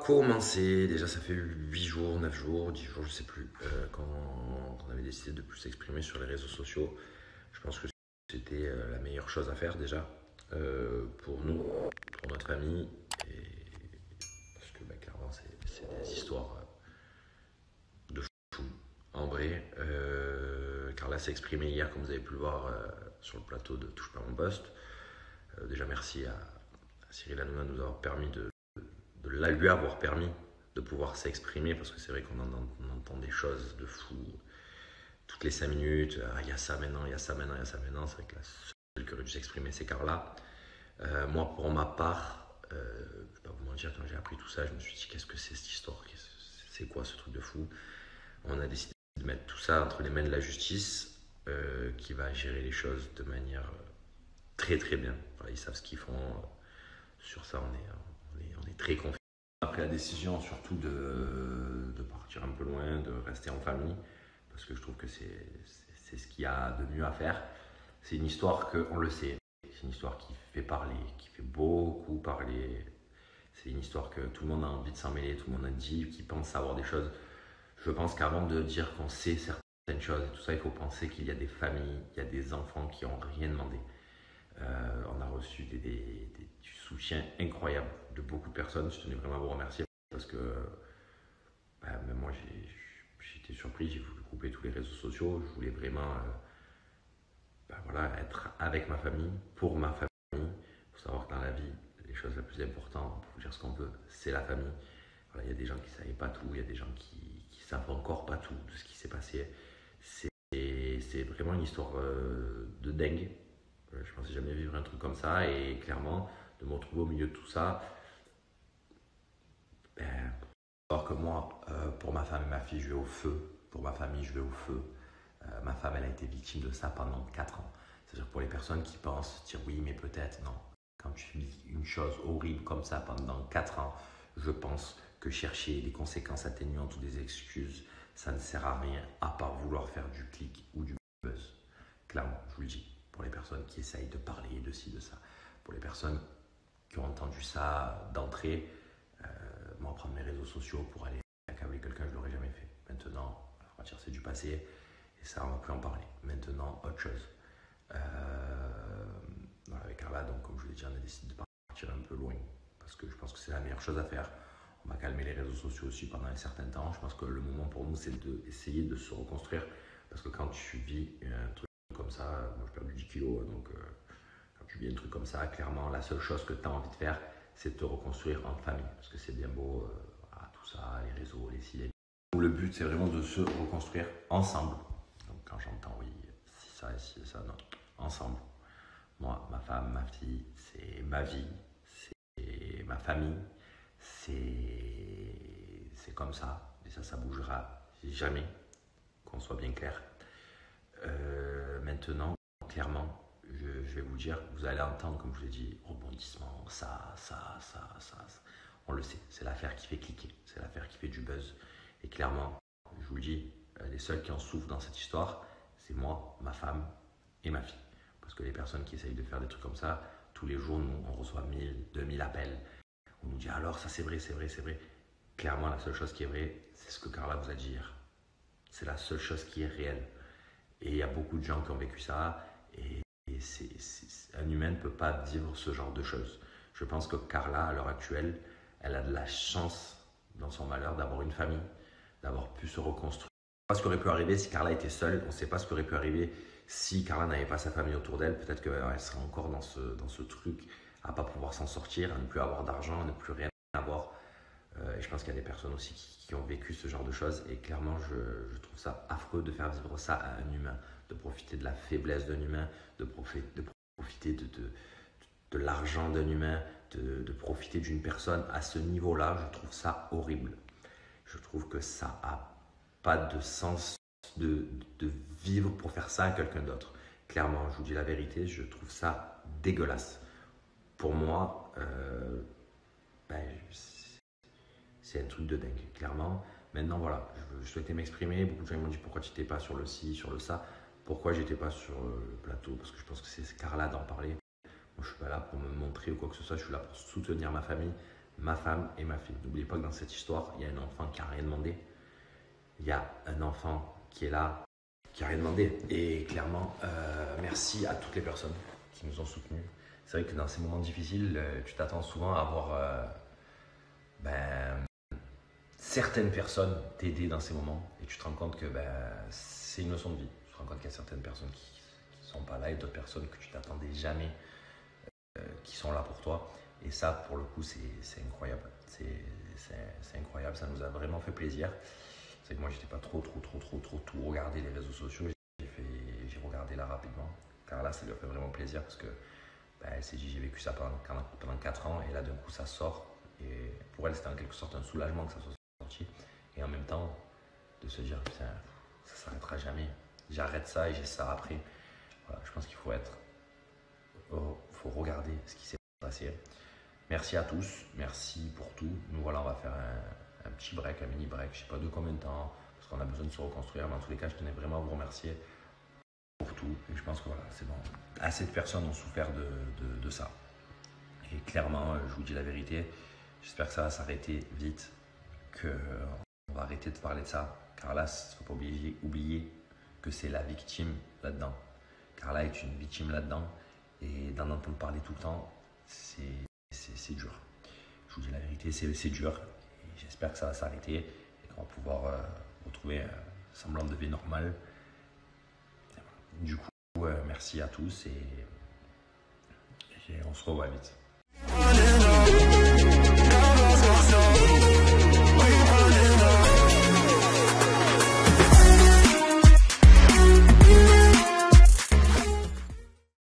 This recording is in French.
commencer. Déjà, ça fait 8 jours, 9 jours, 10 jours, je sais plus, quand on avait décidé de plus s'exprimer sur les réseaux sociaux. Je pense que c'était la meilleure chose à faire déjà pour nous, pour notre famille. Et parce que clairement, c'est des histoires de fou. En vrai, Carla s'est exprimée hier, comme vous avez pu le voir sur le plateau de Touche pas mon poste. Déjà, merci à Cyril Hanouna de nous avoir permis lui avoir permis de pouvoir s'exprimer, parce que c'est vrai qu'on entend des choses de fou toutes les 5 minutes. Il y a ça maintenant, il y a ça maintenant, il y a ça maintenant. C'est vrai que la seule qui aurait dû s'exprimer, c'est Carla. Moi, pour ma part, je ne vais pas vous mentir, quand j'ai appris tout ça, je me suis dit, qu'est-ce que c'est cette histoire? C'est quoi ce truc de fou? On a décidé de mettre tout ça entre les mains de la justice, qui va gérer les choses de manière très très bien. Voilà, ils savent ce qu'ils font. Sur ça, on est très confiants. On a pris la décision surtout de partir un peu loin, de rester en famille, parce que je trouve que c'est ce qu'il y a de mieux à faire. C'est une histoire qu'on le sait, c'est une histoire qui fait parler, qui fait beaucoup parler. C'est une histoire que tout le monde a envie de s'en mêler, tout le monde a dit, qui pense savoir des choses. Je pense qu'avant de dire qu'on sait certaines choses et tout ça, il faut penser qu'il y a des familles, il y a des enfants qui n'ont rien demandé. On a reçu du soutien incroyable de beaucoup de personnes. Je tenais vraiment à vous remercier parce que même moi j'étais surpris, j'ai voulu couper tous les réseaux sociaux. Je voulais vraiment être avec ma famille, pour ma famille. Il faut savoir que dans la vie, les choses les plus importantes, pour dire ce qu'on veut, c'est la famille. Voilà, il y a des gens qui ne savaient pas tout, il y a des gens qui ne savent encore pas tout de ce qui s'est passé. C'est vraiment une histoire de dingue. Je ne pensais jamais vivre un truc comme ça, et clairement, de me retrouver au milieu de tout ça, alors que moi, pour ma femme et ma fille, je vais au feu. Pour ma famille, je vais au feu. Ma femme, elle a été victime de ça pendant 4 ans. C'est-à-dire pour les personnes qui pensent, dire oui, mais peut-être, non. Quand tu vis une chose horrible comme ça pendant 4 ans, je pense que chercher des conséquences atténuantes ou des excuses, ça ne sert à rien, à part vouloir faire du clic ou du buzz. Clairement, je vous le dis. Pour les personnes qui essayent de parler de ci, de ça. Pour les personnes qui ont entendu ça d'entrée, moi, prendre mes réseaux sociaux pour aller accabler quelqu'un, je ne l'aurais jamais fait. Maintenant, on va dire c'est du passé, et ça, on ne va plus en parler. Maintenant, autre chose. Voilà, avec Carla, donc, comme je vous l'ai dit, on a décidé de partir un peu loin, parce que je pense que c'est la meilleure chose à faire. On va calmer les réseaux sociaux aussi pendant un certain temps. Je pense que le moment pour nous, c'est d'essayer de se reconstruire, parce que quand tu vis un truc comme ça, moi j'ai perdu 10 kilos, donc quand tu vis un truc comme ça, clairement la seule chose que tu as envie de faire, c'est de te reconstruire en famille, parce que c'est bien beau, tout ça, les réseaux, les sites. Le but, c'est vraiment de se reconstruire ensemble. Donc quand j'entends oui, si ça et si ça, non, ensemble. Moi, ma femme, ma fille, c'est ma vie, c'est ma famille, c'est comme ça, et ça bougera jamais, qu'on soit bien clair. Maintenant, clairement, je vais vous dire, vous allez entendre, comme je vous l'ai dit, rebondissement, ça. On le sait, c'est l'affaire qui fait cliquer, c'est l'affaire qui fait du buzz. Et clairement, je vous le dis, les seuls qui en souffrent dans cette histoire, c'est moi, ma femme et ma fille. Parce que les personnes qui essayent de faire des trucs comme ça, tous les jours, nous, on reçoit 1000, 2000 appels. On nous dit alors, ça c'est vrai. Clairement, la seule chose qui est vraie, c'est ce que Carla vous a dit hier. C'est la seule chose qui est réelle. Et il y a beaucoup de gens qui ont vécu ça, et un humain ne peut pas vivre ce genre de choses. Je pense que Carla, à l'heure actuelle, elle a de la chance dans son malheur d'avoir une famille, d'avoir pu se reconstruire. On ne sait pas ce qui aurait pu arriver si Carla était seule, on ne sait pas ce qui aurait pu arriver si Carla n'avait pas sa famille autour d'elle. Peut-être qu'elle serait encore dans ce truc à ne pas pouvoir s'en sortir, à ne plus avoir d'argent, à ne plus rien avoir. Et je pense qu'il y a des personnes aussi qui ont vécu ce genre de choses, et clairement je trouve ça affreux de faire vivre ça à un humain, de profiter de la faiblesse d'un humain, de profiter de l'argent d'un humain, de profiter d'une personne à ce niveau-là. Je trouve ça horrible. Je trouve que ça n'a pas de sens de vivre pour faire ça à quelqu'un d'autre. Clairement, je vous dis la vérité, je trouve ça dégueulasse. Pour moi, c'est un truc de dingue, clairement. Maintenant, voilà, je souhaitais m'exprimer. Beaucoup de gens m'ont dit pourquoi tu n'étais pas sur le ci, sur le ça. Pourquoi j'étais pas sur le plateau? Parce que je pense que c'est Carla d'en parler. Moi, je suis pas là pour me montrer ou quoi que ce soit. Je suis là pour soutenir ma famille, ma femme et ma fille. N'oubliez pas que dans cette histoire, il y a un enfant qui n'a rien demandé. Il y a un enfant qui est là, qui n'a rien demandé. Et clairement, merci à toutes les personnes qui nous ont soutenus. C'est vrai que dans ces moments difficiles, tu t'attends souvent à avoir certaines personnes t'aider dans ces moments. Et tu te rends compte que c'est une leçon de vie. Tu te rends compte qu'il y a certaines personnes qui ne sont pas là et d'autres personnes que tu t'attendais jamais qui sont là pour toi. Et ça, pour le coup, c'est incroyable. C'est incroyable. Ça nous a vraiment fait plaisir. C'est que moi, j'étais pas trop tout regarder les réseaux sociaux. J'ai regardé là rapidement. Car là, ça lui a fait vraiment plaisir parce que elle s'est dit, j'ai vécu ça pendant 4 ans et là, d'un coup, ça sort. Et pour elle, c'était en quelque sorte un soulagement que ça soit sorti. Et en même temps, de se dire, putain, ça s'arrêtera jamais. J'arrête ça et j'ai ça après. Voilà, je pense qu'il faut faut regarder ce qui s'est passé. Merci à tous, merci pour tout. Nous voilà, on va faire un petit break, un mini break, je sais pas de combien de temps, parce qu'on a besoin de se reconstruire. Mais en tous les cas, je tenais vraiment à vous remercier pour tout. Et je pense que voilà, c'est bon. Assez de personnes ont souffert de ça. Et clairement, je vous dis la vérité, j'espère que ça va s'arrêter vite, qu'on va arrêter de parler de ça. Carla, il ne faut pas oublier que c'est la victime là-dedans. Carla est une victime là-dedans. Et d'en entendre parler tout le temps, c'est dur. Je vous dis la vérité, c'est dur. Et j'espère que ça va s'arrêter et qu'on va pouvoir retrouver un semblant de vie normale. Du coup, merci à tous et on se revoit vite.